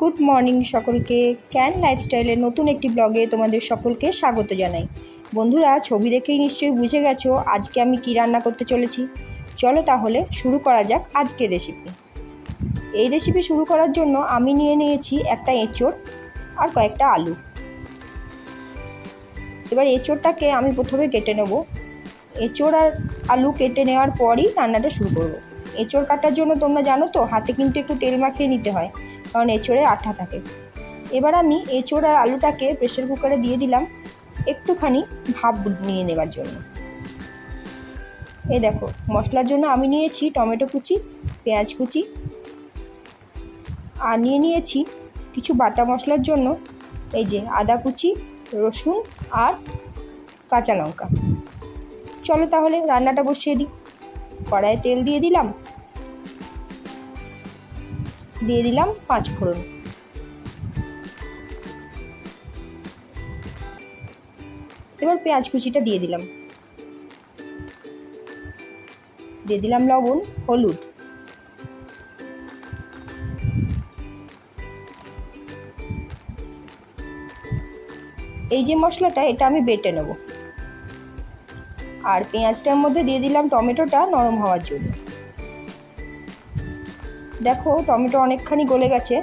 Good morning সকলকে। Can লাইফস্টাইলের নতুন একটি ব্লগে তোমাদের সকলকে স্বাগত জানাই। বন্ধুরা, ছবি দেখেই নিশ্চয়ই বুঝে গেছো আজকে আমি কি রান্না করতে চলেছি। চলো তাহলে শুরু করা যাক আজকের রেসিপি। এই রেসিপি শুরু করার জন্য আমি নিয়ে নিয়েছি একটা এঁচোড় আর কয়েকটা আলু। এবার এঁচোড়টাকে আমি প্রথমে কেটে নেব। এঁচোড় আর আলু কেটে নেওয়ার পরই রান্নাটা শুরু করব। এঁচোড় কাটার জন্য তোমরা জানো তো হাতে কিন্তু একটু তেল মাখিয়ে নিতে হয়, কারণ এঁচোড়ে আঠা থাকে। এবার আমি এঁচোড় আর আলুটাকে প্রেসার কুকারে দিয়ে দিলাম একটুখানি ভাপ নিয়ে নেবার জন্য। এই দেখো, মশলার জন্য আমি নিয়েছি টমেটো কুচি, পেঁয়াজ কুচি, আর নিয়ে নিয়েছি কিছু বাটা মশলার জন্য এই যে আদা কুচি, রসুন আর কাঁচা লঙ্কা। চলো তাহলে রান্নাটা বসিয়ে দিই। কড়াইয়ে তেল দিয়ে দিলাম 5 ফোড়ন। এবার পেঁয়াজ কুচিটা দিয়ে দিলাম লবণ, হলুদ। এই যে মশলাটা, এটা আমি বেটে নেব। আর পেঁয়াজটার মধ্যে দিয়ে দিলাম টমেটোটা নরম হওয়ার জন্য। দেখো, টমেটো অনেকখানি গলে গেছে।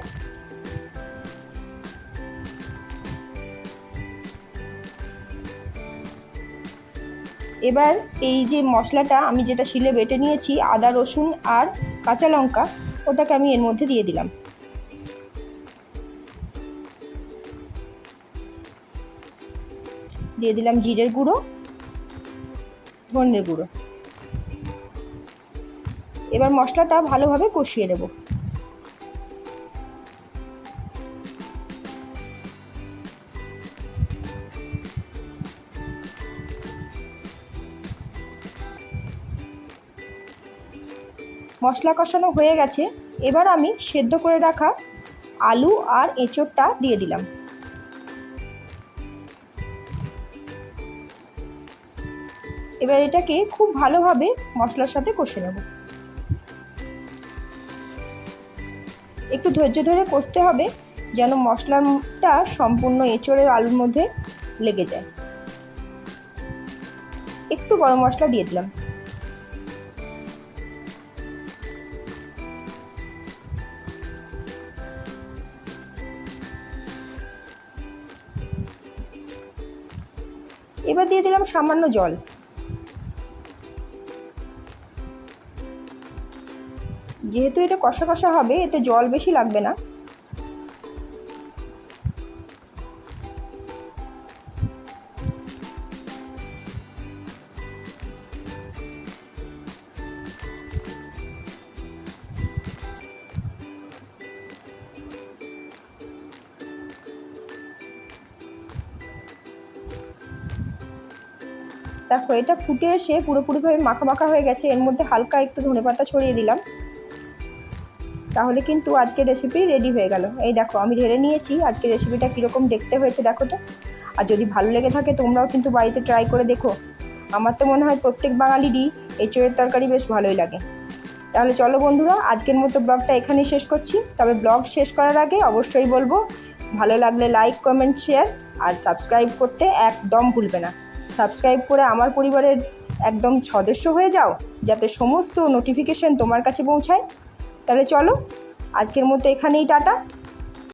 এবার এই যে মশলাটা আমি যেটা শিলে বেটে নিয়েছি, আদা রসুন আর কাঁচা লঙ্কা, ওটাকে আমি এর মধ্যে দিয়ে দিলাম। দিয়ে দিলাম জিরের গুঁড়ো, ধনের গুঁড়ো। এবার মশলাটা ভালোভাবে কষিয়ে নেব। মশলা কষানো হয়ে গেছে। এবার আমি সেদ্ধ করে রাখা আলু আর এঁচোড়টা দিয়ে দিলাম। এবার এটাকে খুব ভালোভাবে মশলার সাথে কষে নেব। একটু ধৈর্য ধরে কষতে হবে, যেন মশলাটা সম্পূর্ণ এঁচোড়ের আলুর মধ্যে লেগে যায়। একটু গরম মশলা দিয়ে দিলাম। এবার দিয়ে দিলাম সামান্য জল। যেহেতু এটা কষা কষা হবে, এতে জল বেশি লাগবে না। দেখো, এটা ফুটে এসে পুরোপুরিভাবে মাখা মাখা হয়ে গেছে। এর মধ্যে হালকা একটু ধনেপাতা ছড়িয়ে দিলাম, তাহলে কিন্তু আজকের রেসিপি রেডি হয়ে গেল। এই দেখো, আমি ঢেলে নিয়েছি। আজকের রেসিপিটা কীরকম দেখতে হয়েছে দেখো তো। আর যদি ভালো লেগে থাকে তোমরাও কিন্তু বাড়িতে ট্রাই করে দেখো। আমার তো মনে হয় প্রত্যেক বাঙালিরই এঁচোড়ের তরকারি বেশ ভালোই লাগে। তাহলে চলো বন্ধুরা, আজকের মতো ব্লগটা এখানেই শেষ করছি। তবে ব্লগ শেষ করার আগে অবশ্যই বলবো, ভালো লাগলে লাইক, কমেন্ট, শেয়ার আর সাবস্ক্রাইব করতে একদম ভুলবে না। সাবস্ক্রাইব করে আমার পরিবারের একদম সদস্য হয়ে যাও, যাতে সমস্ত নোটিফিকেশন তোমার কাছে পৌঁছায়। তাহলে চলো, আজকের মতো এখানেই টাটা।